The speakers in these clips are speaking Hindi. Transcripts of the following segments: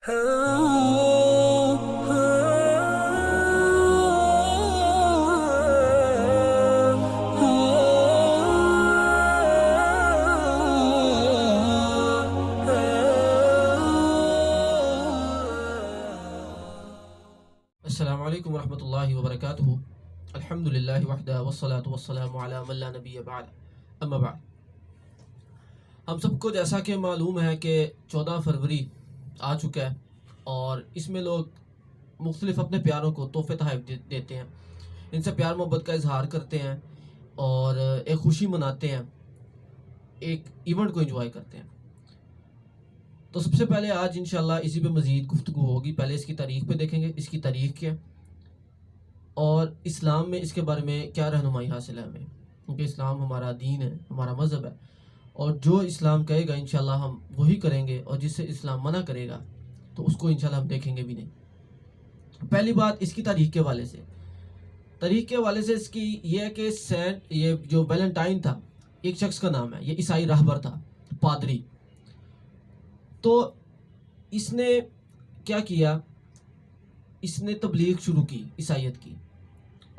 अस्सलामु अलैकुम वरहमतुल्लाहि वबरकातुहू। अल्हम्दुलिल्लाहि वहदा वस्सलातु वस्सलामु अला मन ला नबिय्य बअद, अम्मा बअद। हम सबको जैसा कि मालूम है कि 14 फरवरी आ चुका है और इसमें लोग मुख्तलिफ अपने प्यारों को तोहफ़े तोहफ़ देते हैं, इनसे प्यार मोहब्बत का इजहार करते हैं और एक खुशी मनाते हैं, एक इवेंट को एंजॉय करते हैं। तो सबसे पहले आज इंशाल्लाह इसी पे मज़ीद गुफ्तगू होगी। पहले इसकी तारीख़ पे देखेंगे, इसकी तारीख़ क्या और इस्लाम में इसके बारे में क्या रहनुमाई हासिल है हमें, क्योंकि इस्लाम हमारा दीन है, हमारा मज़हब है और जो इस्लाम कहेगा इंशाल्लाह हम वही करेंगे और जिससे इस्लाम मना करेगा तो उसको इंशाल्लाह हम देखेंगे भी नहीं। पहली बात इसकी तारीख़ के हवाले से, तारीख़ के हवाले से इसकी ये है कि ये जो वैलेंटाइन था एक शख्स का नाम है, ये ईसाई रहबर था, पादरी। तो इसने क्या किया, इसने तबलीग शुरू की ईसाईयत की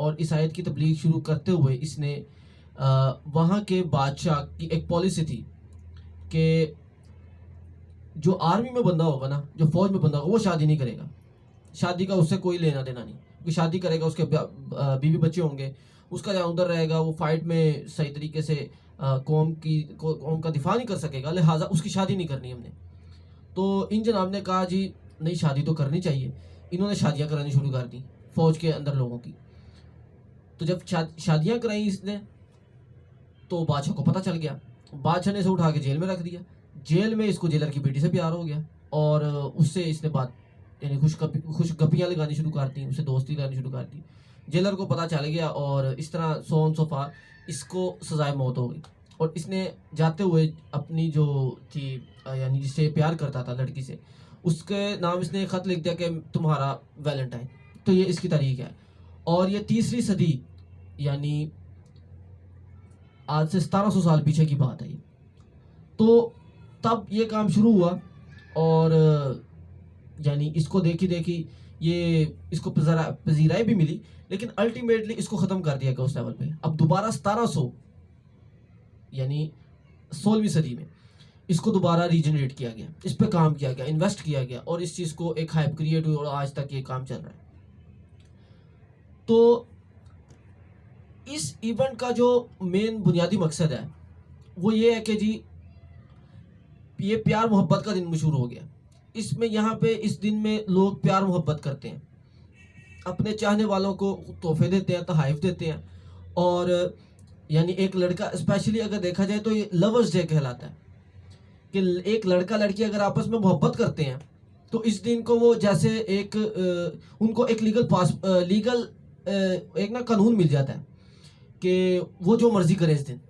और ईसाईयत की तबलीग शुरू करते हुए इसने वहाँ के बादशाह की एक पॉलिसी थी कि जो आर्मी में बंदा होगा ना, जो फौज में बंदा होगा, वो शादी नहीं करेगा, शादी का उससे कोई लेना देना नहीं, क्योंकि शादी करेगा उसके बीवी बच्चे होंगे, उसका जहाँ उधर रहेगा वो फाइट में सही तरीके से कौम का दिफा नहीं कर सकेगा, लिहाजा उसकी शादी नहीं करनी हमने। तो इन जनाब ने कहा जी नहीं, शादी तो करनी चाहिए। इन्होंने शादियाँ करानी शुरू कर दी फौज के अंदर लोगों की। तो जब शादियाँ कराई इसने तो बादशाह को पता चल गया, बादशाह ने इसे उठा के जेल में रख दिया। जेल में इसको जेलर की बेटी से प्यार हो गया और उससे इसने बात यानी खुशगपियाँ लगानी शुरू कर दी, उससे दोस्ती लगानी शुरू कर दी। जेलर को पता चल गया और इस तरह सो फार इसको सजाए मौत हो गई। और इसने जाते हुए अपनी जो थी यानी जिससे प्यार करता था लड़की से, उसके नाम इसने खत लिख दिया कि तुम्हारा वैलेंटाइन। तो ये इसकी तारीख है और ये 3री सदी यानी आज से 1700 साल पीछे की बात है ये। तो तब ये काम शुरू हुआ और यानी इसको देखी ये इसको पजीराई भी मिली, लेकिन अल्टीमेटली इसको ख़त्म कर दिया गया उस लेवल पे। अब दोबारा 1700 यानी 16वीं सदी में इसको दोबारा रीजनरेट किया गया, इस पे काम किया गया, इन्वेस्ट किया गया और इस चीज़ को एक हाइप क्रिएट हुई और आज तक ये काम चल रहा है। तो इस इवेंट का जो मेन बुनियादी मकसद है वो ये है कि जी ये प्यार मोहब्बत का दिन मशहूर हो गया। इसमें यहाँ पे इस दिन में लोग प्यार मोहब्बत करते हैं, अपने चाहने वालों को तोहफे देते हैं, तोहफ़े देते हैं और यानी एक लड़का स्पेशली अगर देखा जाए तो ये लवर्स डे कहलाता है कि एक लड़का लड़की अगर आपस में मोहब्बत करते हैं तो इस दिन को वो जैसे एक उनको एक लीगल एक ना कानून मिल जाता है कि वो जो मर्जी करे, इस दिन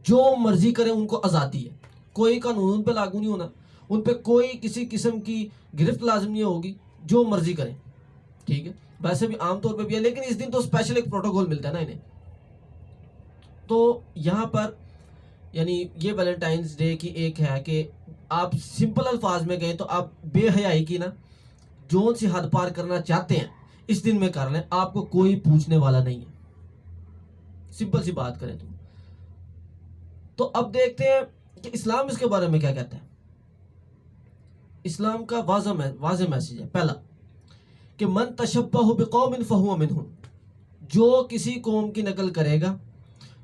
जो मर्जी करे, उनको आज़ादी है, कोई कानून उन पे लागू नहीं होना, उन पे कोई किसी किस्म की गिरफ्त लाजिम नहीं होगी, जो मर्जी करें। ठीक है, वैसे भी आमतौर पे भी है, लेकिन इस दिन तो स्पेशल एक प्रोटोकॉल मिलता है ना इन्हें। तो यहाँ पर यानी ये वैलेंटाइंस डे की एक है कि आप सिंपल अल्फाज में गए तो आप बेहयाई की ना जोन सी हद पार करना चाहते हैं इस दिन में कर लें, आपको कोई पूछने वाला नहीं है। सिंपल सी बात करें तो अब देखते हैं कि इस्लाम इसके बारे में क्या कहता है। इस्लाम का वाज़ेह मैसेज है पहला कि मन तशब्बह बिकौमिन फहुव मिनहुम, जो किसी कौम की नकल करेगा,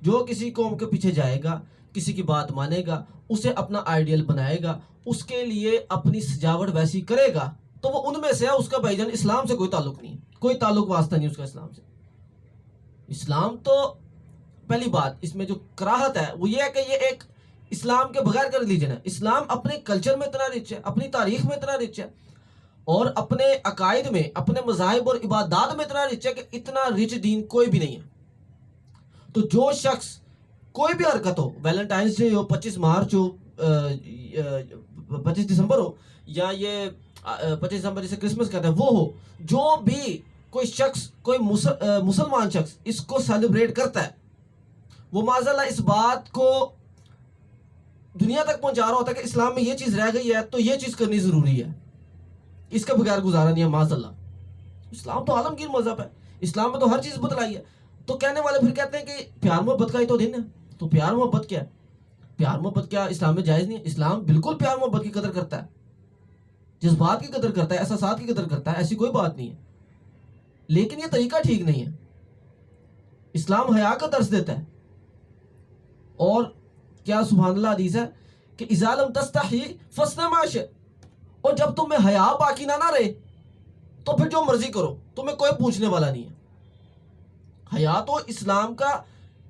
जो किसी कौम के पीछे जाएगा, किसी की बात मानेगा, उसे अपना आइडियल बनाएगा, उसके लिए अपनी सजावट वैसी करेगा, तो वो उनमें से है। उसका भाईजान इस्लाम से कोई ताल्लुक नहीं है, कोई ताल्लुक वास्ता नहीं उसका इस्लाम से। इस्लाम तो पहली बात इसमें जो कराहत है वो ये है कि ये एक इस्लाम के बगैर का रिलीजन है। इस्लाम अपने कल्चर में इतना रिच है, अपनी तारीख में इतना रिच है और अपने अकायद में, अपने मज़ाहिब और इबादत में इतना रिच है कि इतना रिच दीन कोई भी नहीं है। तो जो शख्स कोई भी हरकत हो, वैलेंटाइंस डे हो, 25 मार्च हो, 25 दिसंबर हो या ये 25 दिसंबर जिसे क्रिसमस कहते हैं वो हो, जो भी कोई शख्स, कोई मुसलमान शख्स इसको सेलिब्रेट करता है, वो माज़अल्लाह इस बात को दुनिया तक पहुंचा रहा होता है कि इस्लाम में ये चीज़ रह गई है तो ये चीज़ करनी ज़रूरी है। इसके बगैर गुजारा नहीं है माज़अल्लाह। इस्लाम तो आलमगीर मजहब है, इस्लाम में तो हर चीज़ बतलाई है। तो कहने वाले फिर कहते हैं कि प्यार मोहब्बत का ही तो दिन है। तो प्यार मोहब्बत क्या है? प्यार मोहब्बत क्या इस्लाम में जायज़ नहीं है? इस्लाम बिल्कुल प्यार मोहब्बत की कदर करता है, जज्बात की कदर करता है, एहसासात की कदर करता है, ऐसी कोई बात नहीं है। लेकिन ये तरीका ठीक नहीं है। इस्लाम हया का दर्स देता है। और क्या सुभान अल्लाह हदीस है कि इज़ा लम तस्तही फस्ना मा शिअ, और जब तुम्हें हया बाकी ना रहे तो फिर जो मर्जी करो, तुम्हें कोई पूछने वाला नहीं है। हया तो इस्लाम का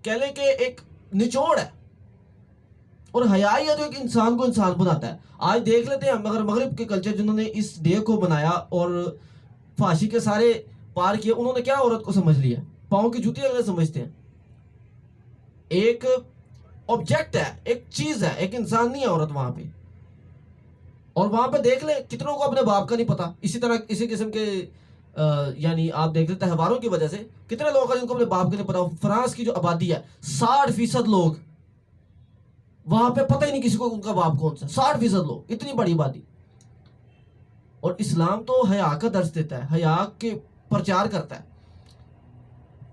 कह लें कि एक निचोड़ है, और हया ही है जो एक इंसान को इंसान बनाता है। आज देख लेते हैं मगर मगरिब के कल्चर जिन्होंने इस डे को बनाया और फांसी के सारे पार किए, उन्होंने क्या औरत को समझ लिया? पाँव की जूती अगले समझते हैं। एक ऑब्जेक्ट है, एक चीज है, एक इंसान नहीं है औरत वहां पे। और वहां पे देख ले कितनों को अपने बाप का नहीं पता। इसी तरह इसी किस्म के यानी आप देख लेते त्योहारों की वजह से कितने लोग हैं जिनको अपने बाप का नहीं पता। फ्रांस की जो आबादी है 60% लोग, वहां पे पता ही नहीं किसी को उनका बाप कौन सा। 60% लोग, इतनी बड़ी आबादी। और इस्लाम तो हया का दर्ज देता है, हया के प्रचार करता है।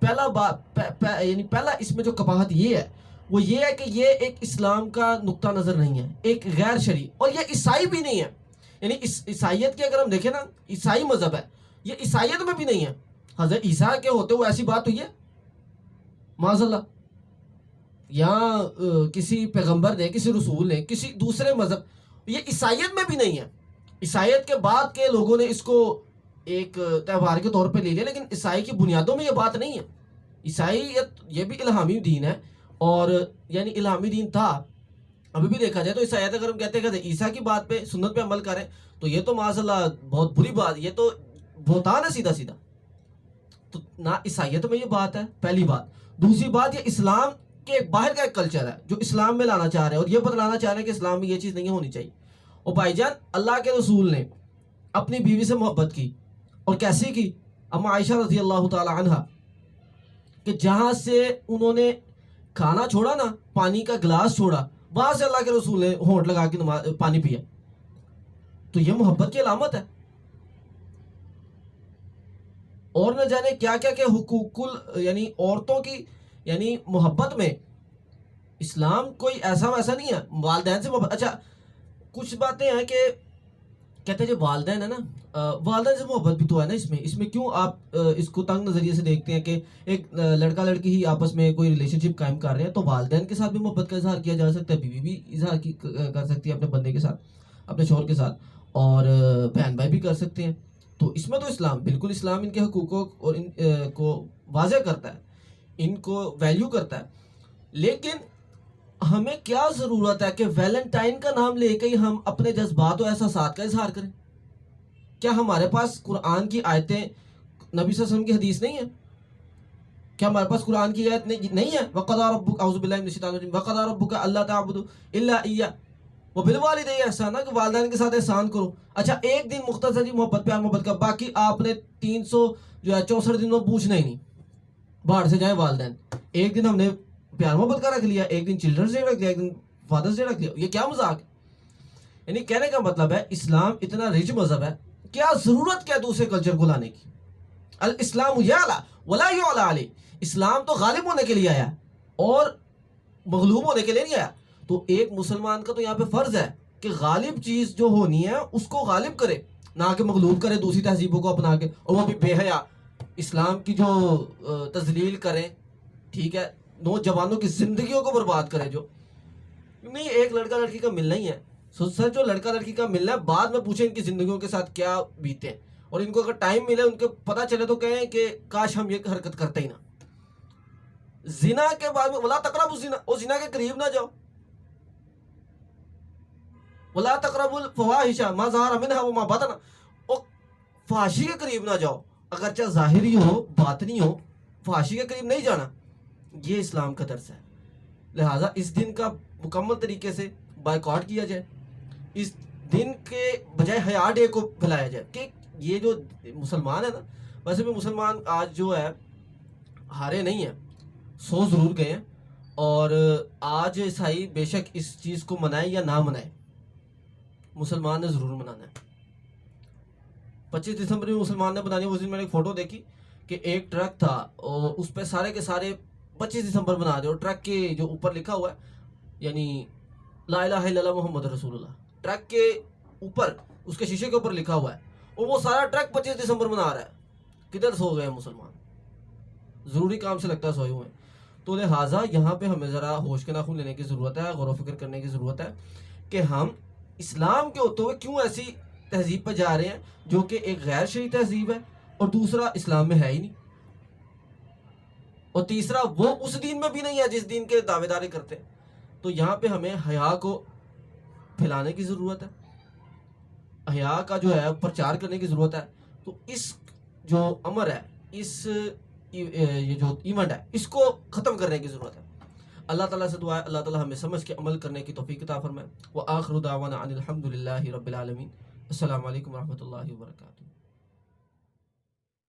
पहला बात यानी पहला इसमें जो कबाहत ये है वो ये है कि ये एक इस्लाम का नुक्ता नज़र नहीं है, एक गैर शरी, और ये ईसाई भी नहीं है। यानी इस ईसाइयत की अगर हम देखें ना, ईसाई मजहब है, ये ईसाइयत में भी नहीं है। हज़रत ईसा के होते हुए ऐसी बात हुई है माज़अल्लाह, या किसी पैगंबर ने, किसी रसूल ने, किसी दूसरे मजहब, ये ईसाइयत में भी नहीं है। ईसाइयत के बाद के लोगों ने इसको एक त्यौहार के तौर पे ले लिया, लेकिन ईसाई की बुनियादों में ये बात नहीं है। ईसाईयत ये भी इल्हामी दीन है, और यानी इल्हामी दीन था। अभी भी देखा जाए तो ईसाईयत अगर हम कहते हैं ईसा की बात पे, सुन्नत पे अमल करें, तो ये तो माशाल्लाह बहुत बुरी बात, ये तो बहुतान है सीधा सीधा। तो ना ईसाईयत में ये बात है, पहली बात। दूसरी बात, ये इस्लाम के बाहर का एक कल्चर है जो इस्लाम में लाना चाह रहे हैं, और ये बतलाना चाह रहे हैं कि इस्लाम में ये चीज़ नहीं होनी चाहिए। और भाईजान, अल्लाह के रसूल ने अपनी बीवी से मोहब्बत की, और कैसी की? अम्मा आयशा रज़ी अल्लाह ताला अन्हा, कि जहाँ से उन्होंने खाना छोड़ा ना, पानी का गिलास छोड़ा, वहां से अल्लाह के रसूल ने होंठ लगा के पानी पिया। तो ये मोहब्बत की अलामत है। और न जाने क्या क्या क्या हुकूकुल, यानी औरतों की, यानी मोहब्बत में इस्लाम कोई ऐसा वैसा नहीं है। वालदैन से मोहब्बत, अच्छा कुछ बातें हैं कि कहते हैं जो वालदैन है ना, वालदैन से मोहब्बत भी तो है ना इसमें। इसमें क्यों आप इसको तंग नज़रिए से देखते हैं कि एक लड़का लड़की ही आपस में कोई रिलेशनशिप कायम कर रहे हैं, तो वालदैन के साथ भी मोहब्बत का इजहार किया जा सकता है, बीवी भी इजहार कर सकती है अपने बंदे के साथ, अपने शौहर के साथ, और बहन भाई भी कर सकते हैं। तो इसमें तो इस्लाम बिल्कुल, इस्लाम इनके हुकूकों और इन को वाज़ेह करता है, इनको वैल्यू करता है। लेकिन हमें क्या ज़रूरत है कि वैलेंटाइन का नाम लेके ही हम अपने जज्बात और एहसासात का इजहार करें? क्या हमारे पास कुरान की आयतें, नबी सल्लल्लाहु अलैहि वसल्लम की हदीस नहीं है? क्या हमारे पास कुरान की आयत नहीं है? वक़ज़ा रब्बुका, औज़ु बिल्लाहि मिनश शैतानिर रजीम, वक़ज़ा रब्बुका अल्ला ताअबुदू इल्ला इय्या व बिल वालिदैनि ihसाना, कि वालिदैन के साथ एहसान करो। अच्छा, एक दिन मुख्तसर जी मोहब्बत, प्यार मोहब्बत का, बाकी आपने 364 दिन में पूछना ही नहीं, बाहर से जाए वालिदैन। एक दिन हमने प्यार मोहब्बत का रख लिया, एक दिन चिल्ड्रंस डे रख लिया, एक दिन फादर्स डे रख लिया, ये क्या मजाक? यानी कहने का मतलब है इस्लाम इतना रिच मजहब है, क्या जरूरत क्या दूसरे कल्चर को लाने की? अल इस्लाम याला वला युला अलैह, इस्लाम तो गालिब होने के लिए आया और मगलूब होने के लिए नहीं आया। तो एक मुसलमान का तो यहाँ पे फर्ज है कि गालिब चीज जो होनी है उसको गालिब करे, ना कि मगलूब करे दूसरी तहजीबों को अपना के, और वो भी बेहया इस्लाम की जो तजलील करें, ठीक है, नौजवानों की जिंदगियों को बर्बाद करे। जो नहीं, एक लड़का लड़की का मिलना ही है, सर जो लड़का लड़की का मिलना है, बाद में पूछे इनकी जिंदगियों के साथ क्या बीते हैं, और इनको अगर टाइम मिले, उनको पता चले तो कहें कि काश हम ये हरकत करते ही ना। जिना के बाद में वला तकरबु जिना, और जिना के करीब ना जाओ, वला तकरबुल फवाहिशा मा ज़हरा मिनहा व मा बतना, और फाशी के करीब ना जाओ, अगर चाहे जाहिरी हो बातनी हो, फाशी के करीब नहीं जाना। ये इस्लाम का दर्स है। लिहाजा इस दिन का मुकम्मल तरीके से बायकॉट किया जाए, इस दिन के बजाय हया डे को फैलाया जाए कि ये जो मुसलमान है ना, वैसे भी मुसलमान आज जो है हारे नहीं है, सो ज़रूर गए हैं। और आज ईसाई बेशक इस चीज़ को मनाए या ना मनाए, मुसलमान ने ज़रूर मनाना है। 25 दिसंबर में मुसलमान ने बनानी। उस दिन मैंने एक फ़ोटो देखी कि एक ट्रक था और उस पर सारे के सारे 25 दिसंबर बना रहे, और ट्रक के जो ऊपर लिखा हुआ है यानी ला इलाहा इल्लल्लाह मोहम्मद रसूलुल्लाह, ट्रक के ऊपर उसके शीशे के ऊपर लिखा हुआ है, और वो सारा ट्रक 25 दिसंबर मना रहा है। किधर सो गए मुसलमान? ज़रूरी काम से लगता है सोए हुए हैं। तो लिहाजा यहाँ पे हमें ज़रा होश के नाखून लेने की ज़रूरत है, गौर व फिक्र करने की ज़रूरत है कि हम इस्लाम के होते हुए क्यों ऐसी तहजीब पर जा रहे हैं जो कि एक गैर शरई तहजीब है, और दूसरा इस्लाम में है ही नहीं, और तीसरा वो उस दीन में भी नहीं है जिस दीन के दावेदारी करते हैं। तो यहाँ पे हमें हया को फैलाने की ज़रूरत है, हया का जो है प्रचार करने की ज़रूरत है। तो इस जो अमर है, इस ये जो इवेंट है, इसको ख़त्म करने की ज़रूरत है। अल्लाह ताला से दुआ है अल्लाह ताला हमें समझ के अमल करने की तौफीक अता फरमाए। व आखिरु दावाना अनिल हम्दुलिल्लाहि रब्बिल आलमीन। अस्सलामु अलैकुम व रहमतुल्लाहि व बरकातुहू।